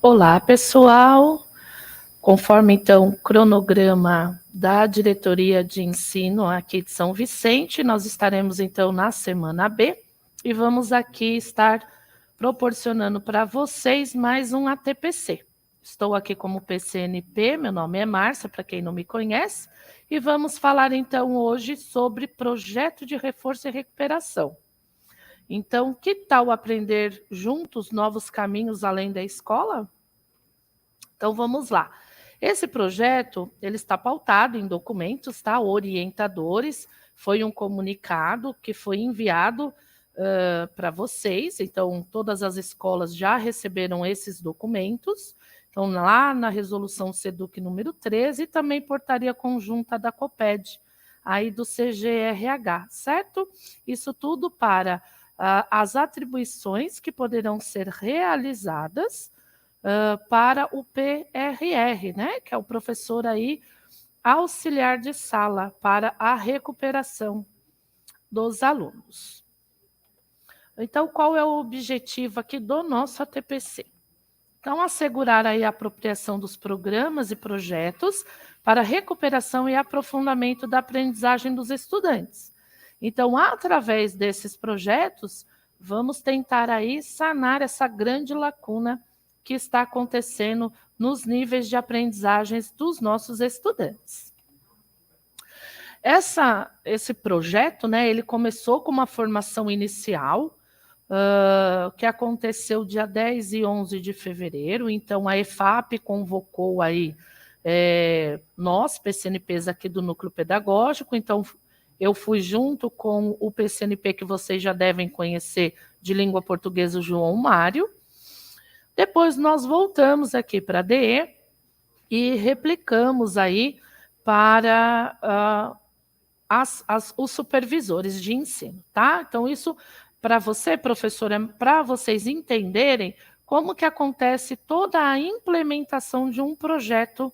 Olá, pessoal. Conforme, então, o cronograma da Diretoria de Ensino aqui de São Vicente, nós estaremos, então, na semana B e vamos aqui estar proporcionando para vocês mais um ATPC. Estou aqui como PCNP, meu nome é Márcia, para quem não me conhece, e vamos falar, então, hoje sobre projeto de reforço e recuperação. Então, que tal aprender juntos novos caminhos além da escola? Então, vamos lá. Esse projeto, ele está pautado em documentos, tá? Orientadores, foi um comunicado que foi enviado para vocês, então todas as escolas já receberam esses documentos, então lá na resolução SEDUC número 13 e também portaria conjunta da COPED, aí do CGRH, certo? Isso tudo para as atribuições que poderão ser realizadas para o PRR, né, que é o professor aí auxiliar de sala para a recuperação dos alunos. Então, qual é o objetivo aqui do nosso ATPC? Então, assegurar aí a apropriação dos programas e projetos para recuperação e aprofundamento da aprendizagem dos estudantes. Então, através desses projetos, vamos tentar aí sanar essa grande lacuna que está acontecendo nos níveis de aprendizagens dos nossos estudantes. Esse projeto, né, ele começou com uma formação inicial, que aconteceu dia 10 e 11 de fevereiro, então a EFAP convocou aí nós, PCNPs aqui do Núcleo Pedagógico, então eu fui junto com o PCNP que vocês já devem conhecer de língua portuguesa, o João Mário. Depois nós voltamos aqui para a DE e replicamos aí para os supervisores de ensino, tá? Então isso para você, professora, para vocês entenderem como que acontece toda a implementação de um projeto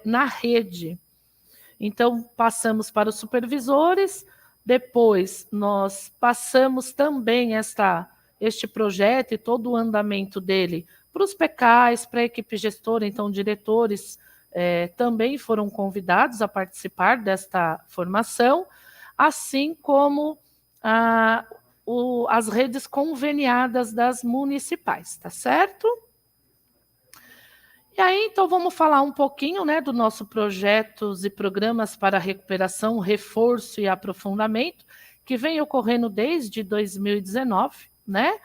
na rede. Então passamos para os supervisores, depois nós passamos também este projeto e todo o andamento dele para os PECAs, para a equipe gestora, então diretores também foram convidados a participar desta formação, assim como as redes conveniadas das municipais, tá certo? E aí, então, vamos falar um pouquinho, né, do nosso projetos e programas para recuperação, reforço e aprofundamento, que vem ocorrendo desde 2019, né,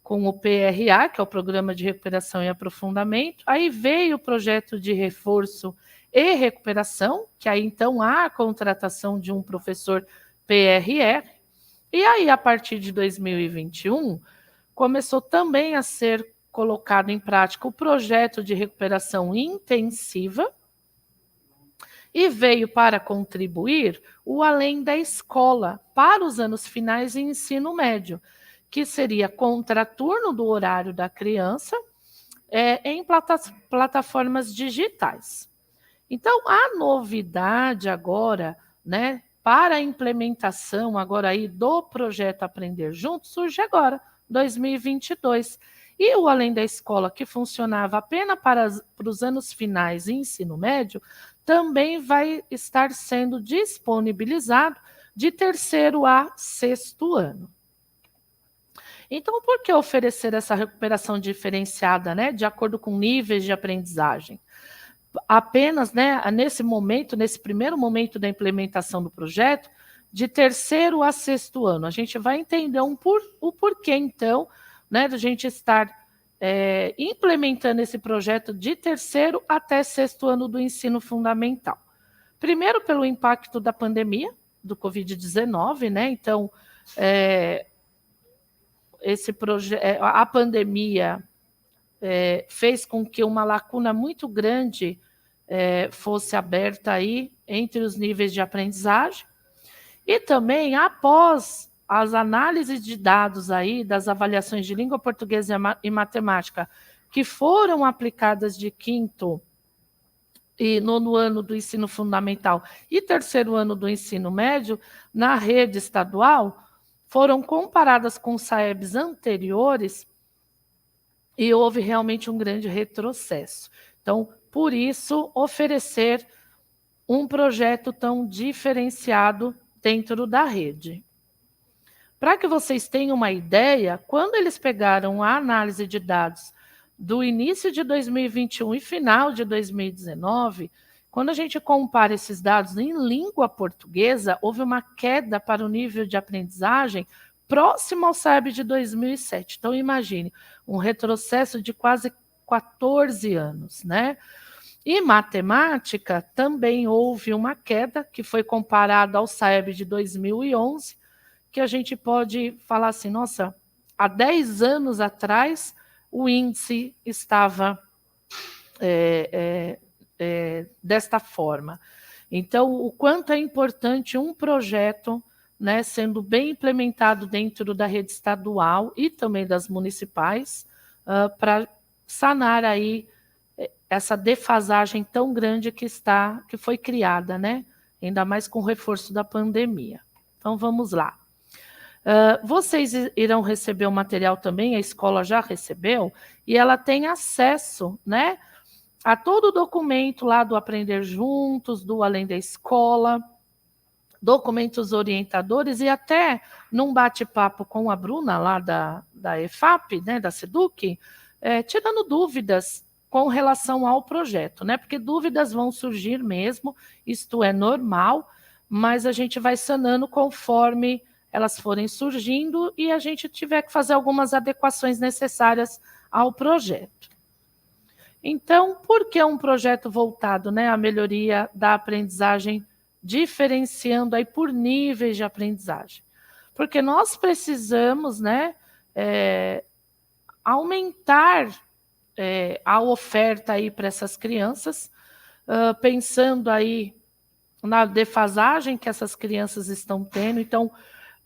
com o PRA, que é o Programa de Recuperação e Aprofundamento. Aí veio o projeto de reforço e recuperação, que aí, então, há a contratação de um professor PRR. E aí, a partir de 2021, começou também a ser colocado em prática o projeto de recuperação intensiva e veio para contribuir o além da escola para os anos finais e ensino médio, que seria contraturno do horário da criança em plataformas digitais. Então, a novidade agora, né, para a implementação agora aí do projeto Aprender Juntos, surge agora, 2022. E o Além da Escola, que funcionava apenas para os anos finais e ensino médio, também vai estar sendo disponibilizado de 3º a 6º ano. Então, por que oferecer essa recuperação diferenciada, né, de acordo com níveis de aprendizagem? Apenas, né, nesse momento, nesse primeiro momento da implementação do projeto, de 3º a 6º ano. A gente vai entender o porquê, então, né, da gente estar implementando esse projeto de 3º até 6º ano do ensino fundamental. Primeiro, pelo impacto da pandemia, do Covid-19, né? Então, a pandemia fez com que uma lacuna muito grande fosse aberta aí entre os níveis de aprendizagem. E também, após as análises de dados aí das avaliações de língua portuguesa e matemática que foram aplicadas de 5º e 9º ano do ensino fundamental e 3º ano do ensino médio, na rede estadual, foram comparadas com SAEBs anteriores e houve realmente um grande retrocesso. Então, por isso, oferecer um projeto tão diferenciado dentro da rede. Para que vocês tenham uma ideia, quando eles pegaram a análise de dados do início de 2021 e final de 2019, quando a gente compara esses dados em língua portuguesa, houve uma queda para o nível de aprendizagem próximo ao SAEB de 2007. Então, imagine, um retrocesso de quase 14 anos, né? E matemática também houve uma queda, que foi comparada ao SAEB de 2011, que a gente pode falar assim, nossa, há 10 anos atrás o índice estava desta forma. Então, o quanto é importante um projeto, né, sendo bem implementado dentro da rede estadual e também das municipais, para sanar aí essa defasagem tão grande que foi criada, né? Ainda mais com o reforço da pandemia. Então, vamos lá. Vocês irão receber o material também, a escola já recebeu, e ela tem acesso, né, a todo o documento lá do Aprender Juntos, do Além da Escola, documentos orientadores, e até num bate-papo com a Bruna, lá da EFAP, né, da SEDUC, tirando dúvidas com relação ao projeto, né, porque dúvidas vão surgir mesmo, isto é normal, mas a gente vai sanando conforme elas forem surgindo e a gente tiver que fazer algumas adequações necessárias ao projeto. Então, por que um projeto voltado, né, à melhoria da aprendizagem, diferenciando aí por níveis de aprendizagem? Porque nós precisamos, né, aumentar a oferta aí para essas crianças, pensando aí na defasagem que essas crianças estão tendo. Então,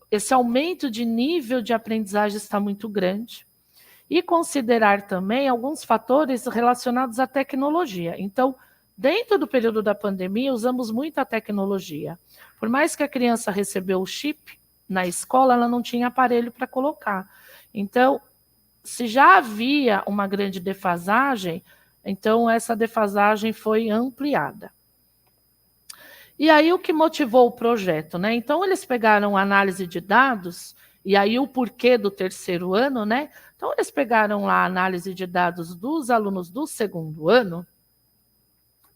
esse aumento de nível de aprendizagem está muito grande. E considerar também alguns fatores relacionados à tecnologia. Então, dentro do período da pandemia, usamos muito a tecnologia. Por mais que a criança recebeu o chip na escola, ela não tinha aparelho para colocar. Então, se já havia uma grande defasagem, então essa defasagem foi ampliada. E aí o que motivou o projeto, né? Então eles pegaram a análise de dados, e aí o porquê do terceiro ano, né? Então eles pegaram lá a análise de dados dos alunos do segundo ano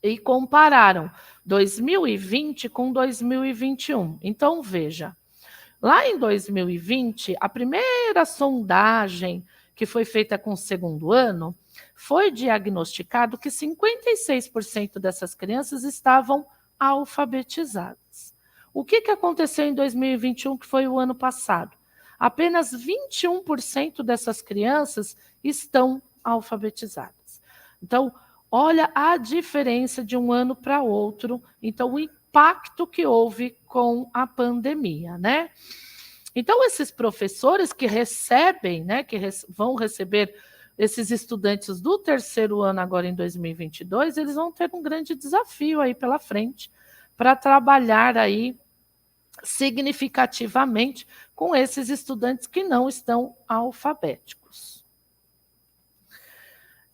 e compararam 2020 com 2021. Então veja, lá em 2020, a primeira sondagem que foi feita com o segundo ano, foi diagnosticado que 56% dessas crianças estavam alfabetizadas. O que aconteceu em 2021, que foi o ano passado? Apenas 21% dessas crianças estão alfabetizadas. Então, olha a diferença de um ano para outro. Então, o impacto que houve com a pandemia, né? Então, esses professores que recebem, né, vão receber esses estudantes do terceiro ano agora em 2022, eles vão ter um grande desafio aí pela frente para trabalhar aí significativamente com esses estudantes que não estão alfabéticos.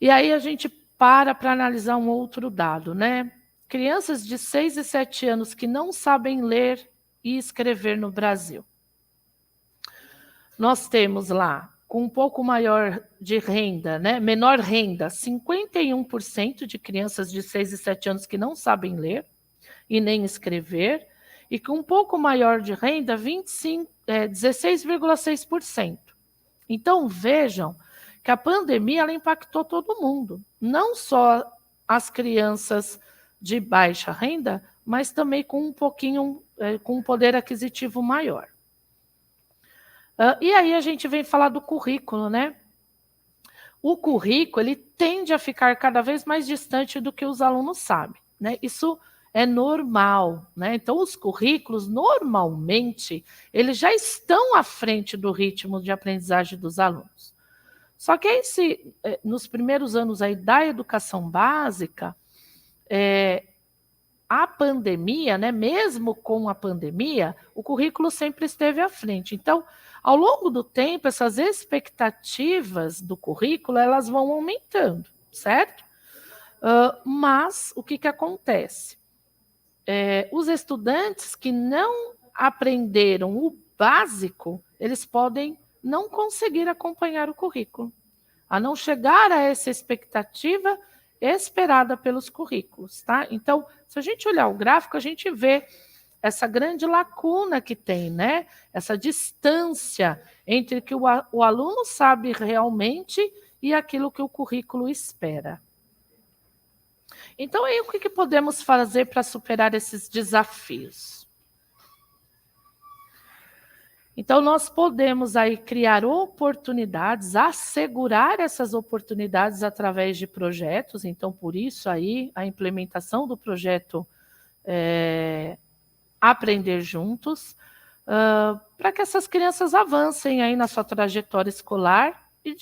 E aí a gente para analisar um outro dado, né? Crianças de 6 e 7 anos que não sabem ler e escrever no Brasil. Nós temos lá, com um pouco maior de renda, né, menor renda, 51% de crianças de 6 e 7 anos que não sabem ler e nem escrever, e com um pouco maior de renda, 16,6%. Então, vejam que a pandemia ela impactou todo mundo, não só as crianças de baixa renda, mas também com com um poder aquisitivo maior. E aí a gente vem falar do currículo, né? O currículo, ele tende a ficar cada vez mais distante do que os alunos sabem, né? Isso é normal, né? Então, os currículos, normalmente, eles já estão à frente do ritmo de aprendizagem dos alunos. Só que aí, nos primeiros anos aí da educação básica, a pandemia, né, mesmo com a pandemia, o currículo sempre esteve à frente. Então, ao longo do tempo, essas expectativas do currículo, elas vão aumentando, certo? Mas o que acontece? Os estudantes que não aprenderam o básico, eles podem não conseguir acompanhar o currículo, a não chegar a essa expectativa esperada pelos currículos, tá? Então, se a gente olhar o gráfico, a gente vê essa grande lacuna que tem, né? Essa distância entre o que o aluno sabe realmente e aquilo que o currículo espera. Então, aí, o que podemos fazer para superar esses desafios? Então, nós podemos aí criar oportunidades, assegurar essas oportunidades através de projetos. Então, por isso aí, a implementação do projeto Aprender Juntos, para que essas crianças avancem aí na sua trajetória escolar e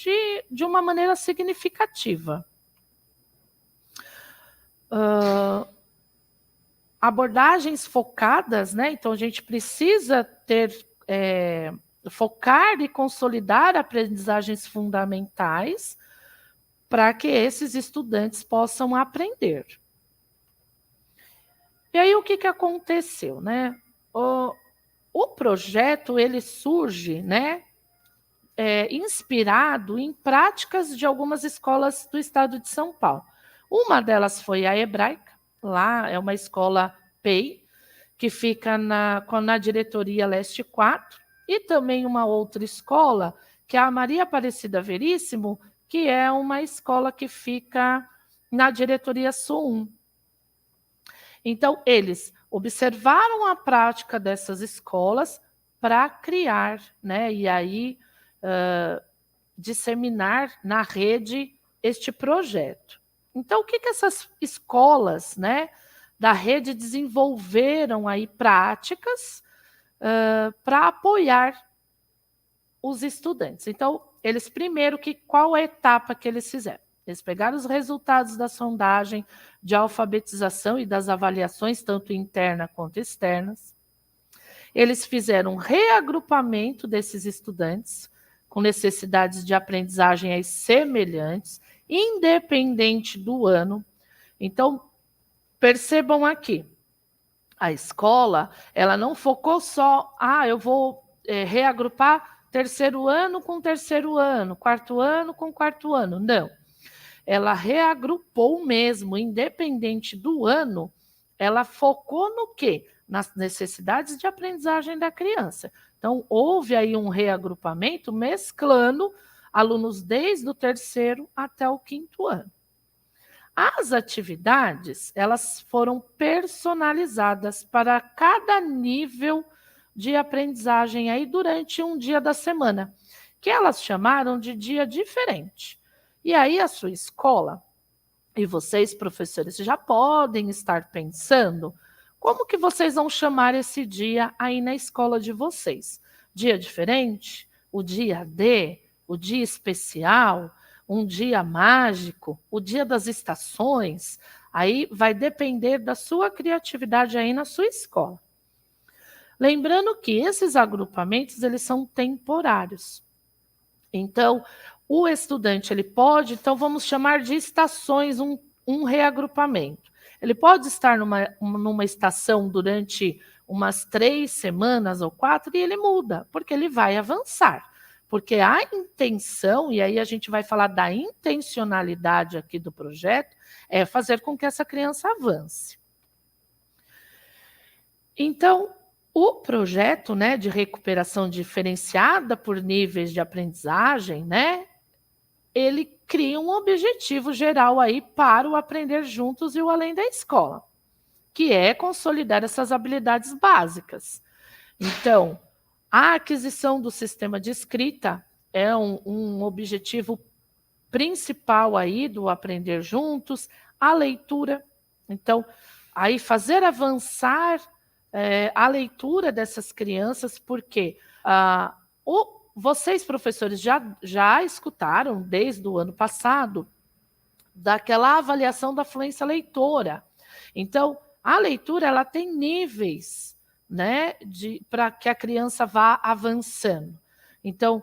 de uma maneira significativa. Abordagens focadas, né? Então, a gente precisa focar e consolidar aprendizagens fundamentais para que esses estudantes possam aprender. E aí, o que aconteceu, né? O projeto, ele surge, né, inspirado em práticas de algumas escolas do estado de São Paulo. Uma delas foi a Hebraica, lá é uma escola PEI, que fica na diretoria Leste 4, e também uma outra escola, que é a Maria Aparecida Veríssimo, que é uma escola que fica na diretoria Sul 1. Então, eles observaram a prática dessas escolas para criar, né, e aí disseminar na rede este projeto. Então, o que essas escolas, né, da rede desenvolveram aí práticas para apoiar os estudantes? Então, eles primeiro, qual a etapa que eles fizeram? Eles pegaram os resultados da sondagem de alfabetização e das avaliações, tanto interna quanto externas. Eles fizeram um reagrupamento desses estudantes com necessidades de aprendizagem aí semelhantes, independente do ano. Então, percebam aqui, a escola, ela não focou só, eu vou reagrupar terceiro ano com terceiro ano, quarto ano com quarto ano. Não. Ela reagrupou mesmo, independente do ano, ela focou no quê? Nas necessidades de aprendizagem da criança. Então, houve aí um reagrupamento mesclando alunos desde o terceiro até o quinto ano. As atividades, elas foram personalizadas para cada nível de aprendizagem aí durante um dia da semana, que elas chamaram de dia diferente. E aí a sua escola, e vocês, professores, já podem estar pensando como que vocês vão chamar esse dia aí na escola de vocês. Dia diferente? O dia D? O dia especial? Um dia mágico? O dia das estações? Aí vai depender da sua criatividade aí na sua escola. Lembrando que esses agrupamentos, eles são temporários. Então, o estudante, ele pode, então vamos chamar de estações, um reagrupamento. Ele pode estar numa estação durante umas 3 semanas ou 4 e ele muda, porque ele vai avançar. Porque a intenção, e aí a gente vai falar da intencionalidade aqui do projeto, é fazer com que essa criança avance. Então, o projeto, né, de recuperação diferenciada por níveis de aprendizagem, né, ele cria um objetivo geral aí para o Aprender Juntos e o Além da Escola, que é consolidar essas habilidades básicas. Então, a aquisição do sistema de escrita é um objetivo principal aí do Aprender Juntos, a leitura. Então, aí fazer avançar a leitura dessas crianças, porque vocês, professores, já escutaram desde o ano passado daquela avaliação da fluência leitora. Então, a leitura ela tem níveis, né, para que a criança vá avançando. Então,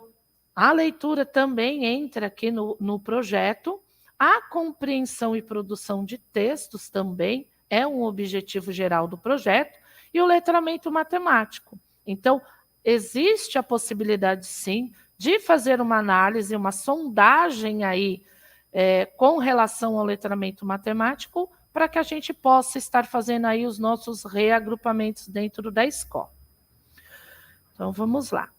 a leitura também entra aqui no projeto. A compreensão e produção de textos também é um objetivo geral do projeto, e o letramento matemático. Então, existe a possibilidade, sim, de fazer uma análise, uma sondagem aí com relação ao letramento matemático, para que a gente possa estar fazendo aí os nossos reagrupamentos dentro da escola. Então, vamos lá.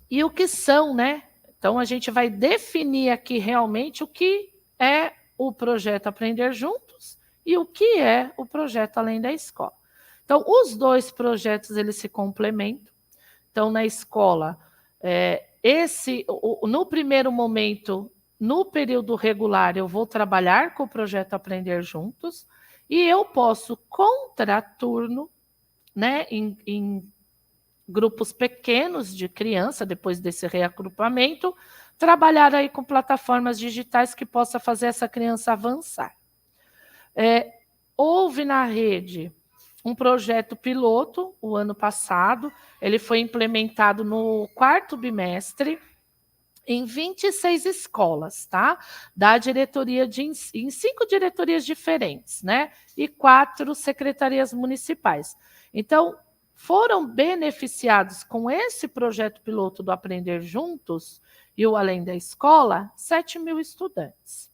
E o que são, né? Então, a gente vai definir aqui realmente o que é o projeto Aprender Juntos e o que é o projeto Além da Escola. Então, os dois projetos, eles se complementam. Então, na escola, no primeiro momento, no período regular, eu vou trabalhar com o projeto Aprender Juntos e eu posso, contraturno, né, em grupos pequenos de criança, depois desse reagrupamento, trabalhar aí com plataformas digitais que possa fazer essa criança avançar. Houve na rede um projeto piloto o ano passado, ele foi implementado no 4º bimestre, em 26 escolas, tá? Da diretoria em 5 diretorias diferentes, né? E 4 secretarias municipais. Então, foram beneficiados com esse projeto piloto do Aprender Juntos e o Além da Escola, 7.000 estudantes.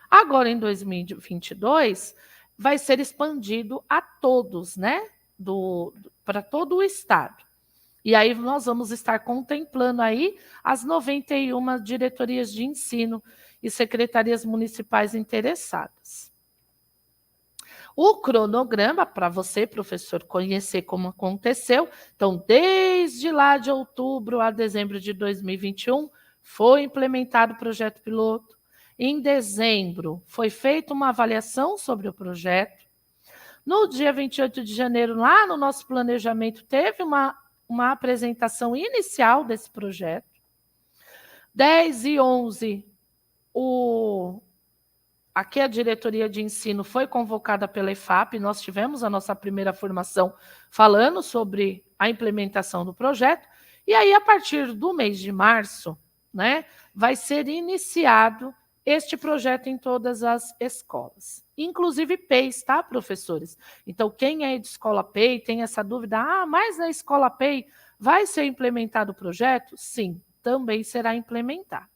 Agora, em 2022, vai ser expandido a todos, né? Para todo o estado. E aí nós vamos estar contemplando aí as 91 diretorias de ensino e secretarias municipais interessadas. O cronograma, para você, professor, conhecer como aconteceu, então, desde lá de outubro a dezembro de 2021, foi implementado o projeto piloto. Em dezembro, foi feita uma avaliação sobre o projeto. No dia 28 de janeiro, lá no nosso planejamento, teve uma apresentação inicial desse projeto. 10 e 11, aqui a diretoria de ensino foi convocada pela EFAP, nós tivemos a nossa primeira formação falando sobre a implementação do projeto, e aí a partir do mês de março, né, vai ser iniciado este projeto em todas as escolas, inclusive PEIs, tá, professores? Então, quem é de escola PEI tem essa dúvida, mas na escola PEI vai ser implementado o projeto? Sim, também será implementado.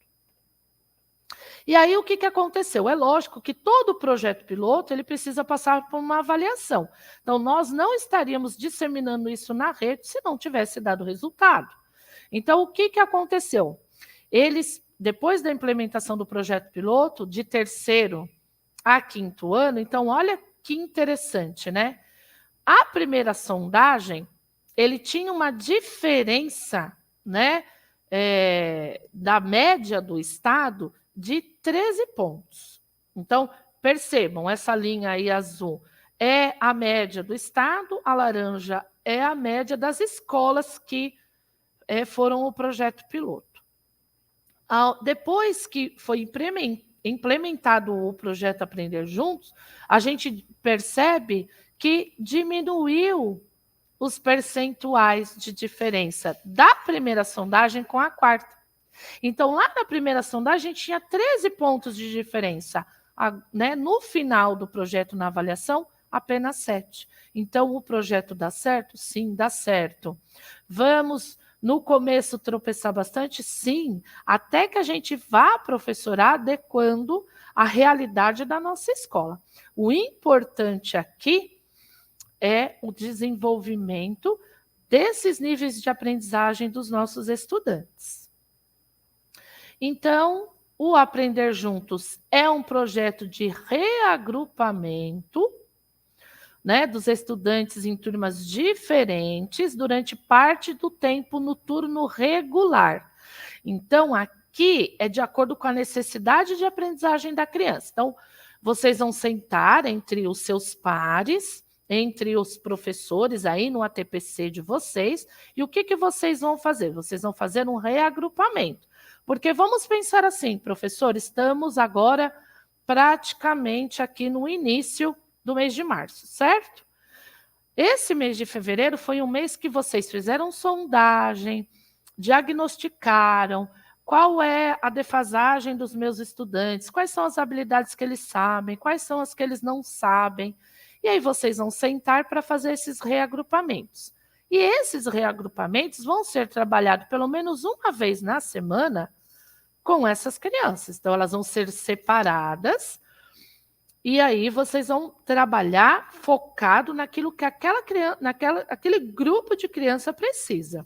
E aí, o que aconteceu? É lógico que todo projeto piloto ele precisa passar por uma avaliação. Então, nós não estaríamos disseminando isso na rede se não tivesse dado resultado. Então, o que aconteceu? Eles, depois da implementação do projeto piloto, de 3º a 5º ano, então, olha que interessante, né? A primeira sondagem, ele tinha uma diferença, né, da média do estado de 13 pontos. Então, percebam, essa linha aí azul é a média do estado, a laranja é a média das escolas que foram o projeto piloto. Depois que foi implementado o projeto Aprender Juntos, a gente percebe que diminuiu os percentuais de diferença da primeira sondagem com a 4ª. Então, lá na primeira sondagem, a gente tinha 13 pontos de diferença. Né? No final do projeto, na avaliação, apenas 7. Então, o projeto dá certo? Sim, dá certo. Vamos, no começo, tropeçar bastante? Sim, até que a gente vá, professor, adequando a realidade da nossa escola. O importante aqui é o desenvolvimento desses níveis de aprendizagem dos nossos estudantes. Então, o Aprender Juntos é um projeto de reagrupamento, né, dos estudantes em turmas diferentes durante parte do tempo no turno regular. Então, aqui é de acordo com a necessidade de aprendizagem da criança. Então, vocês vão sentar entre os seus pares, entre os professores aí no ATPC de vocês, e o que vocês vão fazer? Vocês vão fazer um reagrupamento. Porque vamos pensar assim, professor, estamos agora praticamente aqui no início do mês de março, certo? Esse mês de fevereiro foi um mês que vocês fizeram sondagem, diagnosticaram qual é a defasagem dos meus estudantes, quais são as habilidades que eles sabem, quais são as que eles não sabem. E aí vocês vão sentar para fazer esses reagrupamentos. E esses reagrupamentos vão ser trabalhados pelo menos uma vez na semana com essas crianças. Então, elas vão ser separadas e aí vocês vão trabalhar focado naquilo que aquele grupo de criança precisa.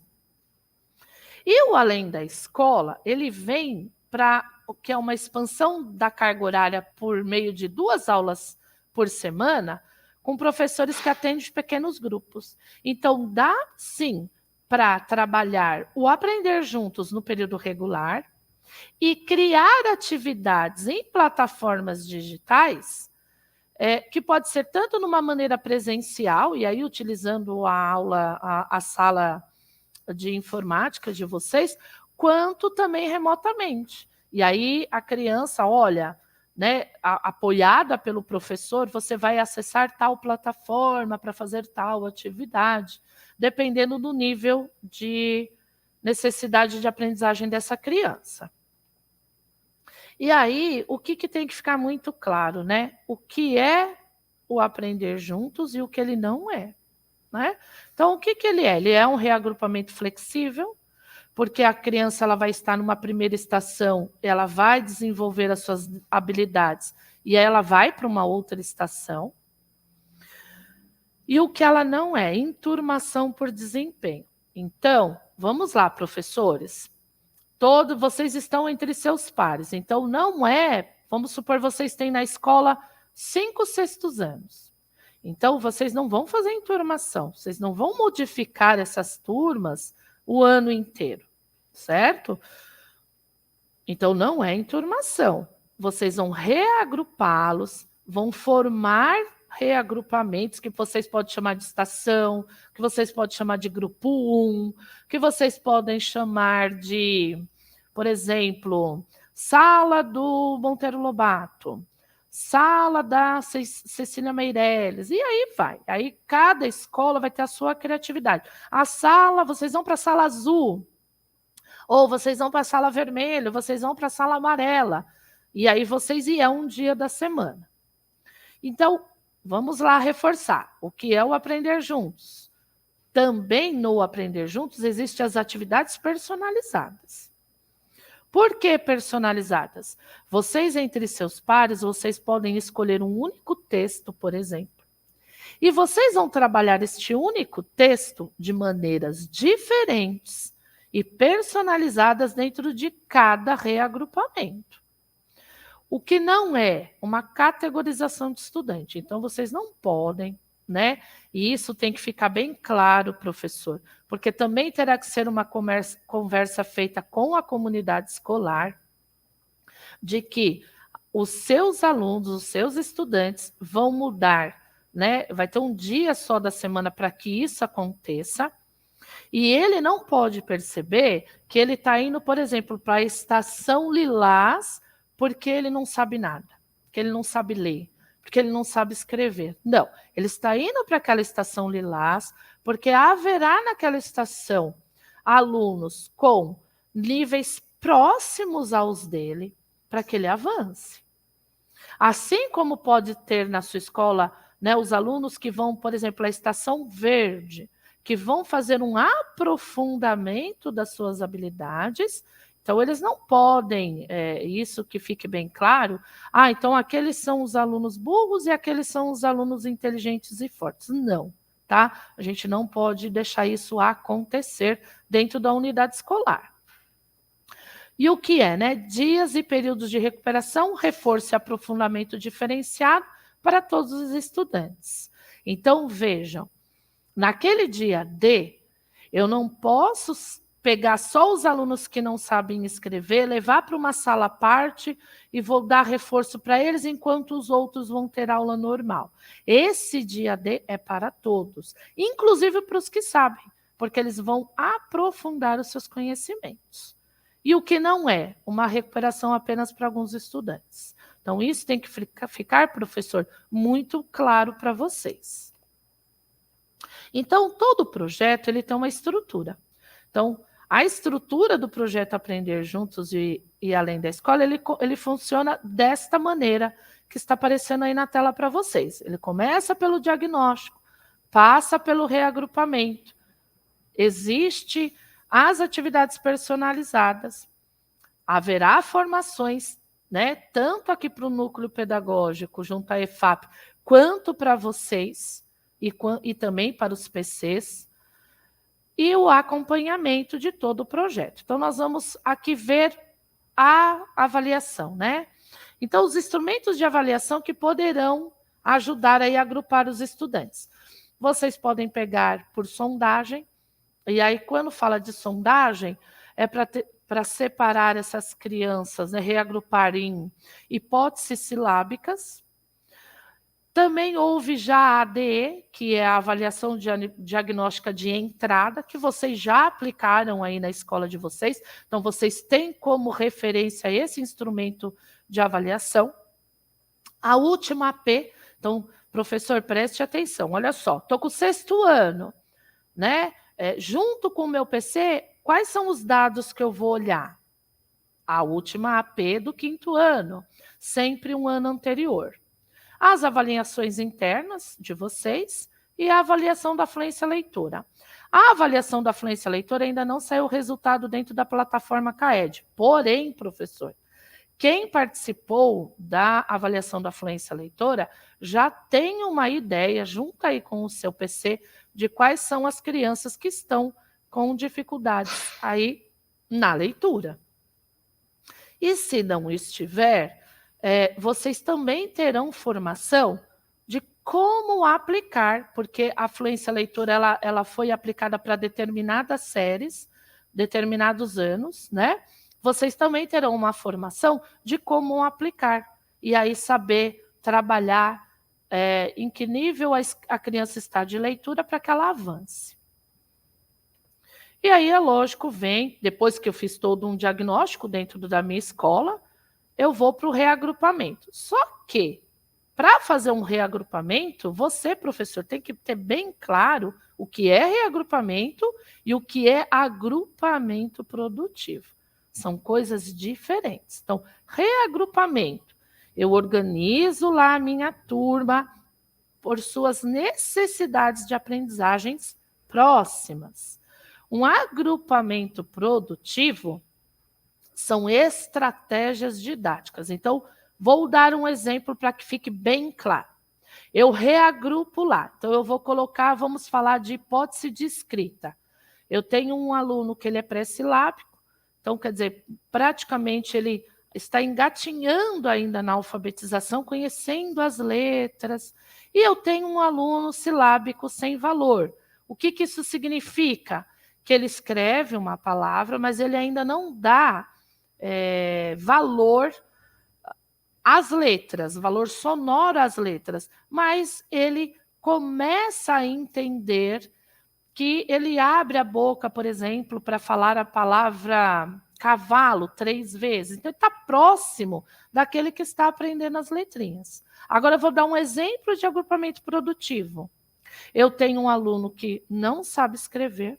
E o Além da Escola, ele vem para o que é uma expansão da carga horária por meio de 2 aulas por semana, com professores que atendem pequenos grupos. Então, dá sim para trabalhar o aprender juntos no período regular e criar atividades em plataformas digitais, que pode ser tanto numa maneira presencial, e aí utilizando a sala de informática de vocês, quanto também remotamente. E aí a criança, olha, né, apoiada pelo professor, você vai acessar tal plataforma para fazer tal atividade, dependendo do nível de necessidade de aprendizagem dessa criança. E aí, o que tem que ficar muito claro, né? O que é o aprender juntos e o que ele não é, né? Então, o que ele é? Ele é um reagrupamento flexível, porque a criança ela vai estar numa primeira estação, ela vai desenvolver as suas habilidades e aí ela vai para uma outra estação. E o que ela não é? Enturmação por desempenho. Então, vamos lá, professores. Vocês estão entre seus pares. Então, não é... Vamos supor, vocês têm na escola 5 sextos anos. Então, vocês não vão fazer enturmação. Vocês não vão modificar essas turmas o ano inteiro, certo? Então, não é enturmação. Vocês vão reagrupá-los, vão formar reagrupamentos que vocês podem chamar de estação, que vocês podem chamar de grupo 1, que vocês podem chamar de, por exemplo, sala do Monteiro Lobato, sala da Cecília Meirelles, e aí vai. Aí cada escola vai ter a sua criatividade. A sala, vocês vão para a sala azul, ou vocês vão para a sala vermelha, vocês vão para a sala amarela, e aí vocês iam um dia da semana. Então, vamos lá reforçar o que é o Aprender Juntos. Também no Aprender Juntos existem as atividades personalizadas. Por que personalizadas? Vocês, entre seus pares, vocês podem escolher um único texto, por exemplo. E vocês vão trabalhar este único texto de maneiras diferentes e personalizadas dentro de cada reagrupamento. O que não é uma categorização de estudante. Então, vocês não podem, né? E isso tem que ficar bem claro, professor, porque também terá que ser uma conversa feita com a comunidade escolar, de que os seus alunos, os seus estudantes vão mudar, né? Vai ter um dia só da semana para que isso aconteça, e ele não pode perceber que ele está indo, por exemplo, para a estação lilás, porque ele não sabe nada, porque ele não sabe ler, porque ele não sabe escrever. Não, ele está indo para aquela estação lilás, porque haverá naquela estação alunos com níveis próximos aos dele, para que ele avance. Assim como pode ter na sua escola, né, os alunos que vão, por exemplo, à estação verde, que vão fazer um aprofundamento das suas habilidades. Então, eles não podem, isso que fique bem claro, então aqueles são os alunos burros e aqueles são os alunos inteligentes e fortes. Não, tá? A gente não pode deixar isso acontecer dentro da unidade escolar. E o que é, né? Dias e períodos de recuperação, reforço e aprofundamento diferenciado para todos os estudantes. Então, vejam, naquele dia D, eu não posso pegar só os alunos que não sabem escrever, levar para uma sala à parte e vou dar reforço para eles, enquanto os outros vão ter aula normal. Esse dia D é para todos, inclusive para os que sabem, porque eles vão aprofundar os seus conhecimentos. e o que não é uma recuperação apenas para alguns estudantes. Então, isso tem que ficar, professor, muito claro para vocês. Então, todo projeto ele tem uma estrutura. Então, a estrutura do projeto Aprender Juntos e Além da Escola, ele funciona desta maneira que está aparecendo aí na tela para vocês. Ele começa pelo diagnóstico, passa pelo reagrupamento, existe as atividades personalizadas, haverá formações, né, tanto aqui para o núcleo pedagógico, junto à EFAP, quanto para vocês, e também para os PCs, e o acompanhamento de todo o projeto. Então, nós vamos aqui ver a avaliação, né? Então, os instrumentos de avaliação que poderão ajudar aí a agrupar os estudantes. Vocês podem pegar por sondagem, e aí, quando fala de sondagem, é para separar essas crianças, né, reagrupar em hipóteses silábicas. Também houve já a ADE, que é a avaliação diagnóstica de entrada, que vocês já aplicaram aí na escola de vocês. Então, vocês têm como referência esse instrumento de avaliação. A última AP, então, professor, preste atenção. Olha só, estou com o 6º ano, né? Junto com o meu PC, quais são os dados que eu vou olhar? A última AP do 5º ano, sempre um ano anterior. As avaliações internas de vocês e a avaliação da fluência leitora. A avaliação da fluência leitora ainda não saiu o resultado dentro da plataforma CAED. Porém, professor, quem participou da avaliação da fluência leitora já tem uma ideia, junto aí com o seu PC, de quais são as crianças que estão com dificuldades aí na leitura. E se não estiver, vocês também terão formação de como aplicar, porque a fluência leitora ela foi aplicada para determinadas séries, determinados anos, né? Vocês também terão uma formação de como aplicar, e aí saber trabalhar em que nível a criança está de leitura para que ela avance. E aí, é lógico, depois que eu fiz todo um diagnóstico dentro da minha escola, eu vou para o reagrupamento. Só que, para fazer um reagrupamento, você, professor, tem que ter bem claro o que é reagrupamento e o que é agrupamento produtivo. São coisas diferentes. Então, reagrupamento. Eu organizo lá a minha turma por suas necessidades de aprendizagens próximas. Um agrupamento produtivo são estratégias didáticas. Então, vou dar um exemplo para que fique bem claro. Eu reagrupo lá. Então, eu vou colocar, vamos falar de hipótese de escrita. Eu tenho um aluno que ele é pré-silábico, então, quer dizer, praticamente ele está engatinhando ainda na alfabetização, conhecendo as letras. E eu tenho um aluno silábico sem valor. O que isso significa? Que ele escreve uma palavra, mas ele ainda não dá valor às letras, valor sonoro às letras, mas ele começa a entender que ele abre a boca, por exemplo, para falar a palavra cavalo 3 vezes. Então, ele está próximo daquele que está aprendendo as letrinhas. Agora, eu vou dar um exemplo de agrupamento produtivo. Eu tenho um aluno que não sabe escrever,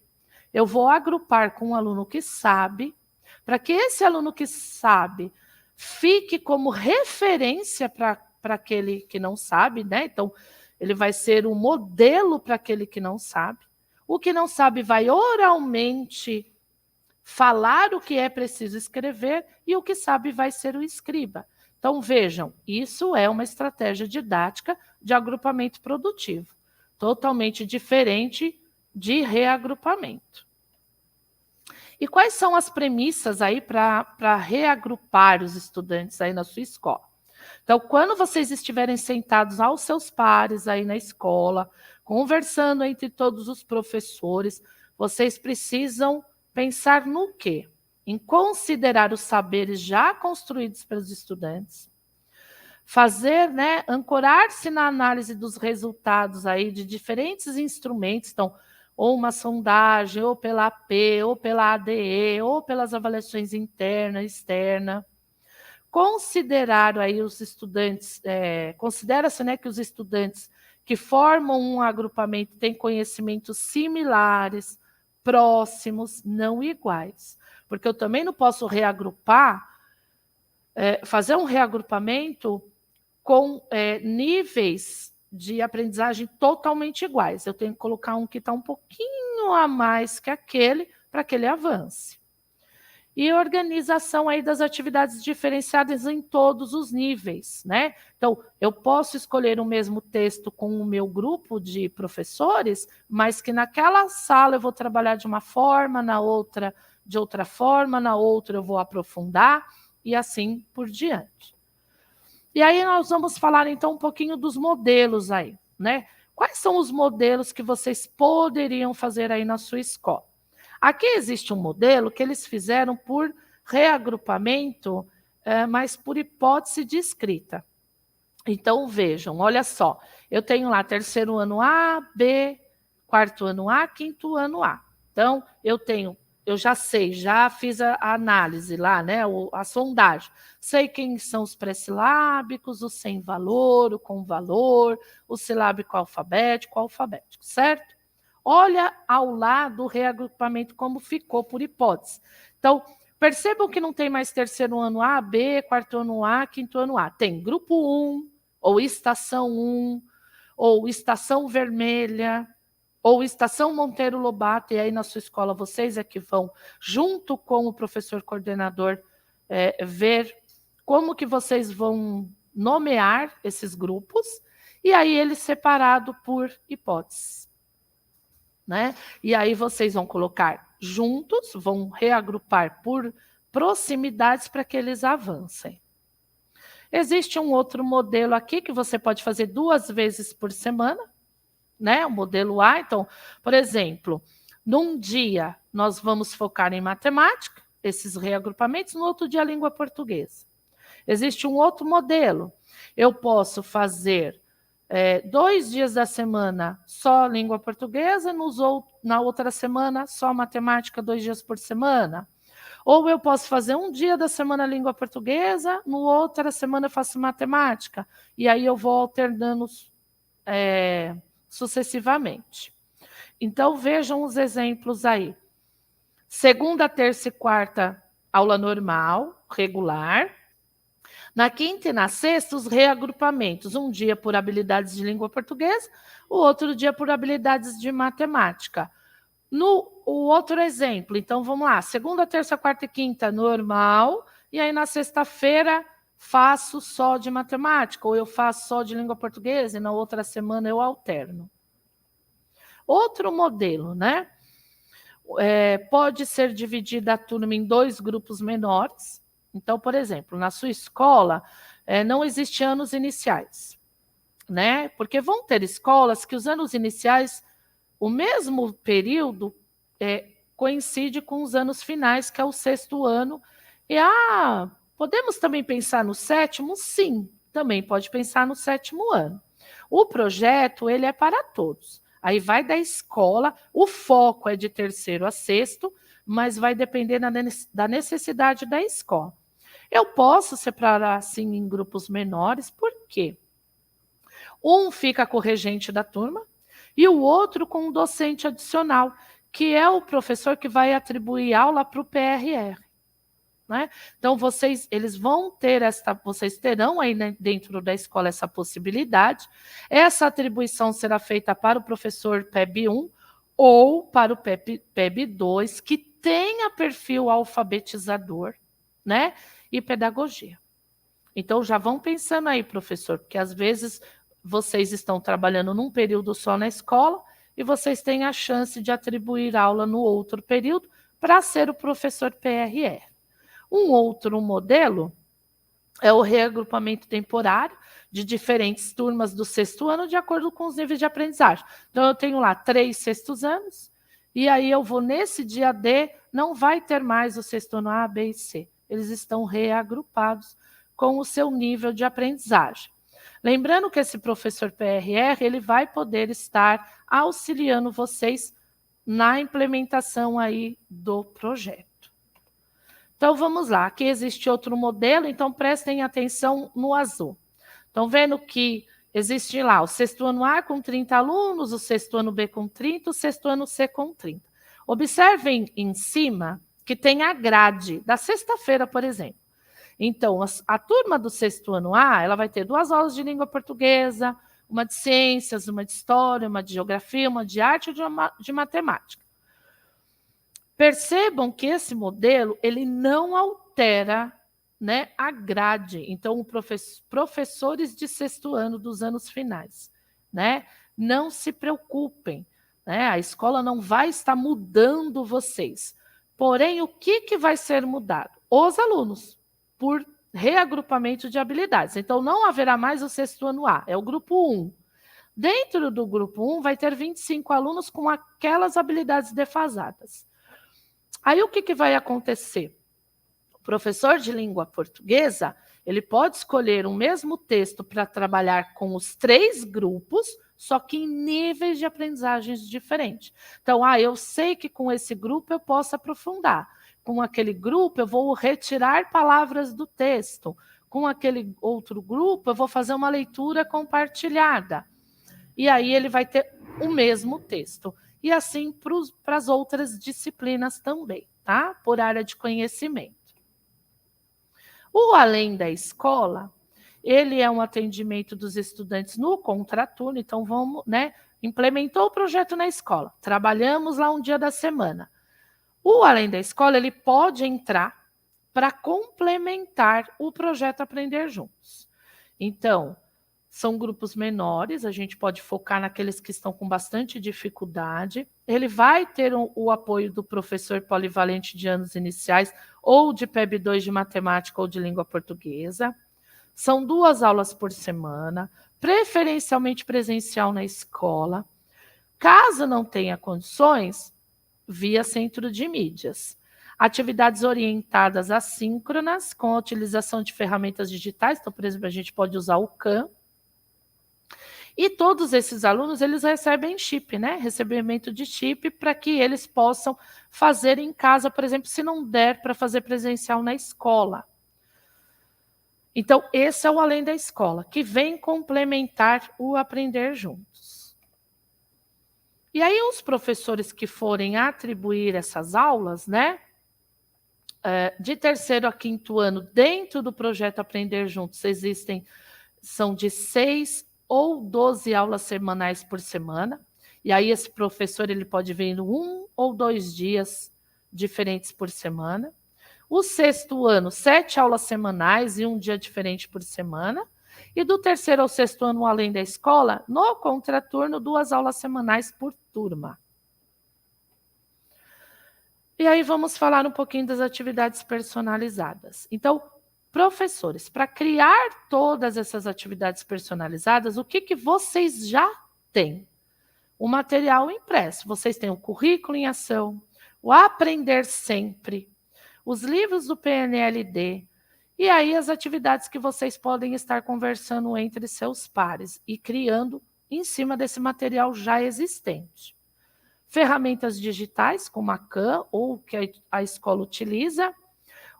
eu vou agrupar com um aluno que sabe, para que esse aluno que sabe fique como referência para aquele que não sabe, né? Então, ele vai ser um modelo para aquele que não sabe. O que não sabe vai oralmente falar o que é preciso escrever e o que sabe vai ser o escriba. Então, vejam, isso é uma estratégia didática de agrupamento produtivo, totalmente diferente de reagrupamento. E quais são as premissas aí para reagrupar os estudantes aí na sua escola? Então, quando vocês estiverem sentados aos seus pares aí na escola, conversando entre todos os professores, vocês precisam pensar no quê? Em considerar os saberes já construídos pelos estudantes, fazer, ancorar-se na análise dos resultados aí de diferentes instrumentos. Então, ou uma sondagem, ou pela AP, ou pela ADE, ou pelas avaliações interna e externa. Considerar aí os estudantes, considera-se, né, que os estudantes que formam um agrupamento têm conhecimentos similares, próximos, não iguais. Porque eu também não posso reagrupar, fazer um reagrupamento com níveis de aprendizagem totalmente iguais. Eu tenho que colocar um que está um pouquinho a mais que aquele, para que ele avance. E organização aí das atividades diferenciadas em todos os níveis, né? Então, eu posso escolher o mesmo texto com o meu grupo de professores, mas que naquela sala eu vou trabalhar de uma forma, na outra de outra forma, na outra eu vou aprofundar, e assim por diante. E aí nós vamos falar então um pouquinho dos modelos aí, né? Quais são os modelos que vocês poderiam fazer aí na sua escola? Aqui existe um modelo que eles fizeram por reagrupamento, mas por hipótese de escrita. Então, vejam, olha só, eu tenho lá terceiro ano A, B, quarto ano A, quinto ano A. Então, eu já sei, já fiz a análise lá, né, a sondagem. Sei quem são os pré-silábicos, o sem valor, o com valor, o silábico alfabético, certo? Olha ao lado o reagrupamento como ficou por hipótese. Então, percebam que não tem mais terceiro ano A, B, quarto ano A, quinto ano A. Tem grupo 1, ou estação 1, ou estação vermelha, ou estação Monteiro Lobato, e aí na sua escola vocês é que vão, junto com o professor coordenador, ver como que vocês vão nomear esses grupos, e aí eles separados por hipóteses. Né? E aí vocês vão colocar juntos, vão reagrupar por proximidades para que eles avancem. Existe um outro modelo aqui que você pode fazer 2 vezes por semana, né? O modelo A. Então, por exemplo, num dia nós vamos focar em matemática, esses reagrupamentos, no outro dia língua portuguesa. Existe um outro modelo. Eu posso fazer 2 dias da semana só língua portuguesa, na outra semana só matemática, 2 dias por semana. Ou eu posso fazer um dia da semana língua portuguesa, no outra semana eu faço matemática. E aí eu vou alternando sucessivamente. Então, vejam os exemplos aí. Segunda, terça e quarta, aula normal, regular. Na quinta e na sexta, os reagrupamentos. Um dia por habilidades de língua portuguesa, o outro dia por habilidades de matemática. O outro exemplo, então vamos lá. Segunda, terça, quarta e quinta, normal. E aí na sexta-feira, faço só de matemática, ou eu faço só de língua portuguesa, e na outra semana eu alterno. Outro modelo, né? Pode ser dividida a turma em 2 grupos menores. Então, por exemplo, na sua escola não existe anos iniciais, né? Porque vão ter escolas que os anos iniciais, o mesmo período coincide com os anos finais, que é o 6º ano. E podemos também pensar no 7º? Sim, também pode pensar no 7º ano. O projeto, ele é para todos. Aí vai da escola, o foco é de 3º a 6º, mas vai depender da necessidade da escola. Eu posso separar, assim, em grupos menores, por quê? Um fica com o regente da turma e o outro com um docente adicional, que é o professor que vai atribuir aula para o PRR. Né? Então, eles vão ter vocês terão aí, né, dentro da escola essa possibilidade. Essa atribuição será feita para o professor PEB 1 ou para o PEB 2, que tenha perfil alfabetizador, né? E pedagogia. Então, já vão pensando aí, professor, porque às vezes vocês estão trabalhando num período só na escola e vocês têm a chance de atribuir aula no outro período para ser o professor PRR. Um outro modelo é o reagrupamento temporário de diferentes turmas do 6º ano de acordo com os níveis de aprendizagem. Então, eu tenho lá 3 6º anos, e aí eu vou nesse dia D, não vai ter mais o 6º ano A, B e C. Eles estão reagrupados com o seu nível de aprendizagem. Lembrando que esse professor PRR, ele vai poder estar auxiliando vocês na implementação aí do projeto. Então, vamos lá. Aqui existe outro modelo, então prestem atenção no azul. Estão vendo que existe lá o sexto ano A com 30 alunos, o sexto ano B com 30, o sexto ano C com 30. Observem em cima que tem a grade da sexta-feira, por exemplo. Então, a turma do sexto ano A, ela vai ter 2 aulas de língua portuguesa, uma de ciências, uma de história, uma de geografia, uma de arte e uma de matemática. Percebam que esse modelo, ele não altera, né, a grade. Então, professores de sexto ano dos anos finais, né, não se preocupem, né, a escola não vai estar mudando vocês. Porém, o que vai ser mudado? Os alunos, por reagrupamento de habilidades. Então, não haverá mais o sexto ano A, é o grupo 1. Dentro do grupo 1, vai ter 25 alunos com aquelas habilidades defasadas. Aí, o que vai acontecer? O professor de língua portuguesa, ele pode escolher o mesmo texto para trabalhar com os 3 grupos, só que em níveis de aprendizagens diferentes. Então, eu sei que com esse grupo eu posso aprofundar. Com aquele grupo, eu vou retirar palavras do texto. Com aquele outro grupo, eu vou fazer uma leitura compartilhada. E aí ele vai ter o mesmo texto. E assim para as outras disciplinas também, tá? Por área de conhecimento. O Além da Escola, ele é um atendimento dos estudantes no contraturno, então vamos, né? Implementou o projeto na escola, trabalhamos lá um dia da semana. O Além da Escola, ele pode entrar para complementar o projeto Aprender Juntos. Então, são grupos menores, a gente pode focar naqueles que estão com bastante dificuldade. Ele vai ter o apoio do professor polivalente de anos iniciais ou de PEB 2 de matemática ou de língua portuguesa. São 2 aulas por semana, preferencialmente presencial na escola. Caso não tenha condições, via centro de mídias. Atividades orientadas assíncronas, com a utilização de ferramentas digitais. Então, por exemplo, a gente pode usar o Khan. E todos esses alunos, eles recebem chip, né? Recebimento de chip para que eles possam fazer em casa, por exemplo, se não der para fazer presencial na escola. Então, esse é o Além da Escola, que vem complementar o Aprender Juntos. E aí, os professores que forem atribuir essas aulas, né? De terceiro a quinto ano, dentro do projeto Aprender Juntos, são de 6 ou 12 aulas semanais por semana. E aí, esse professor ele pode vir 1 ou 2 dias diferentes por semana. O sexto ano, 7 aulas semanais e 1 dia diferente por semana. E do terceiro ao sexto ano, Além da Escola, no contraturno, 2 aulas semanais por turma. E aí vamos falar um pouquinho das atividades personalizadas. Então, professores, para criar todas essas atividades personalizadas, o que vocês já têm? O material impresso. Vocês têm o currículo em ação, o Aprender Sempre, os livros do PNLD, e aí as atividades que vocês podem estar conversando entre seus pares e criando em cima desse material já existente. Ferramentas digitais, como a Khan ou que a escola utiliza,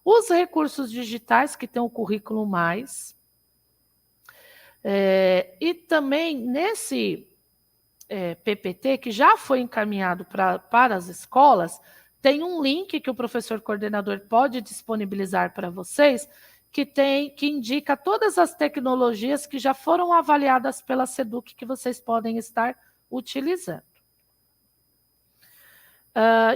os recursos digitais que tem o Currículo Mais, e também nesse PPT, que já foi encaminhado para as escolas, tem um link que o professor coordenador pode disponibilizar para vocês, que indica todas as tecnologias que já foram avaliadas pela SEDUC que vocês podem estar utilizando.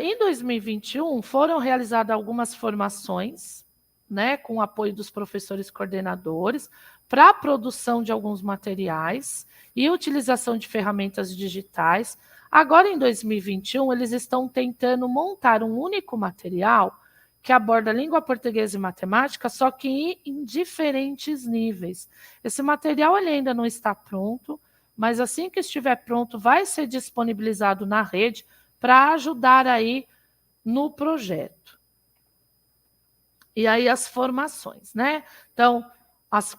Em 2021, foram realizadas algumas formações, né, com o apoio dos professores coordenadores, para a produção de alguns materiais e utilização de ferramentas digitais. Agora, em 2021, eles estão tentando montar um único material que aborda língua portuguesa e matemática, só que em diferentes níveis. Esse material ele ainda não está pronto, mas assim que estiver pronto, vai ser disponibilizado na rede para ajudar aí no projeto. E aí as formações, né? Então,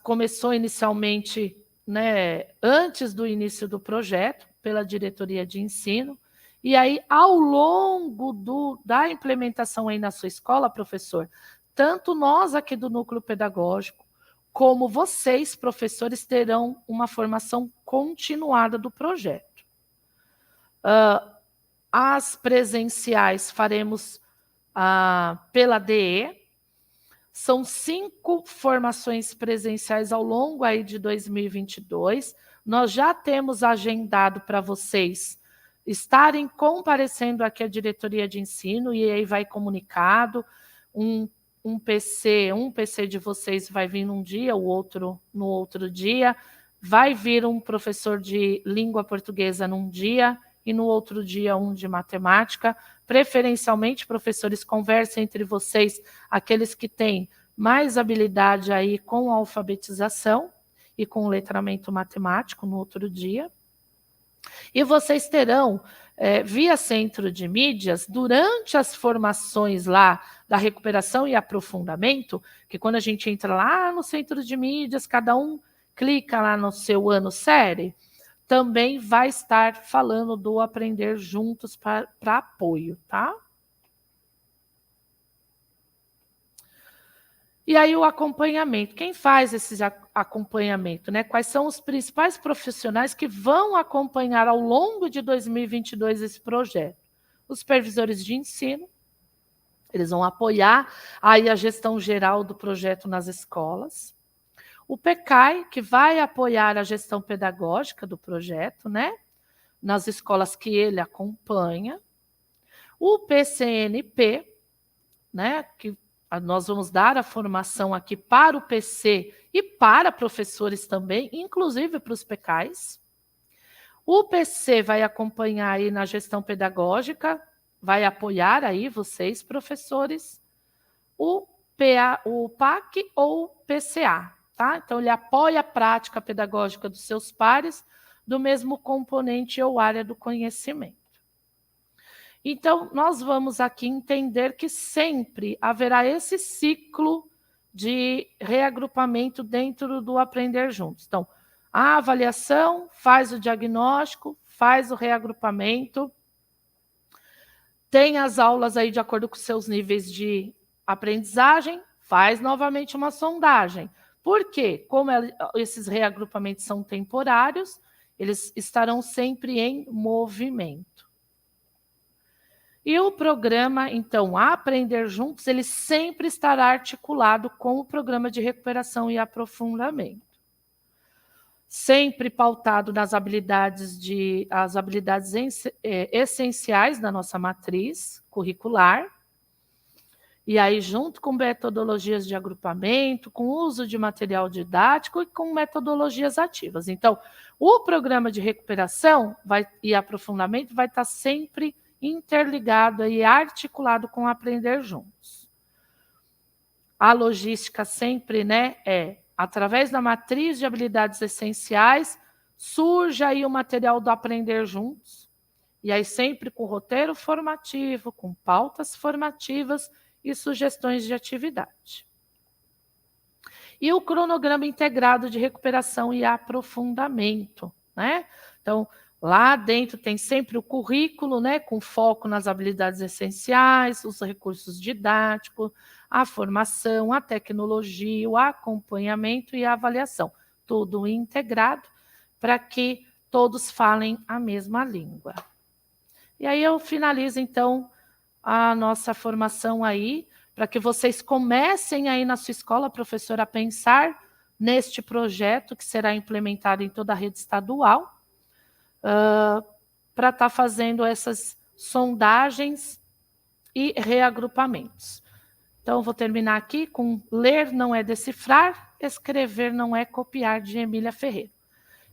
começou inicialmente, né, antes do início do projeto, pela diretoria de ensino, E aí, ao longo da implementação aí na sua escola, professor, tanto nós aqui do Núcleo Pedagógico, como vocês, professores, terão uma formação continuada do projeto. As presenciais faremos pela DE. São 5 formações presenciais ao longo aí de 2022. Nós já temos agendado para vocês estarem comparecendo aqui à diretoria de ensino, e aí vai comunicado, um PC de vocês vai vir num dia, o outro no outro dia, vai vir um professor de língua portuguesa num dia, e no outro dia um de matemática. Preferencialmente, professores, conversem entre vocês, aqueles que têm mais habilidade aí com a alfabetização e com o letramento matemático no outro dia. E vocês terão, via centro de mídias, durante as formações lá da recuperação e aprofundamento, que quando a gente entra lá no centro de mídias, cada um clica lá no seu ano série, também vai estar falando do Aprender Juntos para apoio, tá? E aí o acompanhamento. Quem faz esse acompanhamento, né? Quais são os principais profissionais que vão acompanhar ao longo de 2022 esse projeto? Os supervisores de ensino, eles vão apoiar aí a gestão geral do projeto nas escolas. O PECAI, que vai apoiar a gestão pedagógica do projeto, né? Nas escolas que ele acompanha. O PCNP, né? Que nós vamos dar a formação aqui para o PC e para professores também, inclusive para os PECAIs. O PC vai acompanhar aí na gestão pedagógica, vai apoiar aí vocês, professores. O PAC ou PCA, tá? Então, ele apoia a prática pedagógica dos seus pares, do mesmo componente ou área do conhecimento. Então, nós vamos aqui entender que sempre haverá esse ciclo de reagrupamento dentro do Aprender Juntos. Então, a avaliação, faz o diagnóstico, faz o reagrupamento, tem as aulas aí de acordo com seus níveis de aprendizagem, faz novamente uma sondagem. Por quê? Como esses reagrupamentos são temporários, eles estarão sempre em movimento. E o programa, então, Aprender Juntos, ele sempre estará articulado com o programa de recuperação e aprofundamento. Sempre pautado nas habilidades essenciais da nossa matriz curricular. E aí, junto com metodologias de agrupamento, com uso de material didático e com metodologias ativas. Então, o programa de recuperação e aprofundamento vai estar sempre interligado e articulado com Aprender Juntos. A logística sempre, né, através da matriz de habilidades essenciais, surge aí o material do Aprender Juntos, e aí sempre com roteiro formativo, com pautas formativas e sugestões de atividade. E o cronograma integrado de recuperação e aprofundamento, né? Então, lá dentro tem sempre o currículo, né, com foco nas habilidades essenciais, os recursos didáticos, a formação, a tecnologia, o acompanhamento e a avaliação. Tudo integrado para que todos falem a mesma língua. E aí eu finalizo, então, a nossa formação aí, para que vocês comecem aí na sua escola, professora, a pensar neste projeto que será implementado em toda a rede estadual, para estar fazendo essas sondagens e reagrupamentos. Então, vou terminar aqui com ler não é decifrar, escrever não é copiar, de Emília Ferreira.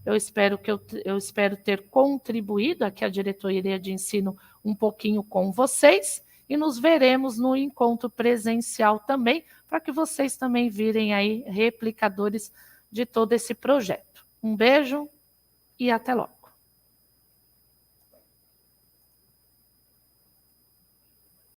Eu espero ter contribuído aqui a diretoria de ensino um pouquinho com vocês, e nos veremos no encontro presencial também, para que vocês também virem aí replicadores de todo esse projeto. Um beijo e até logo.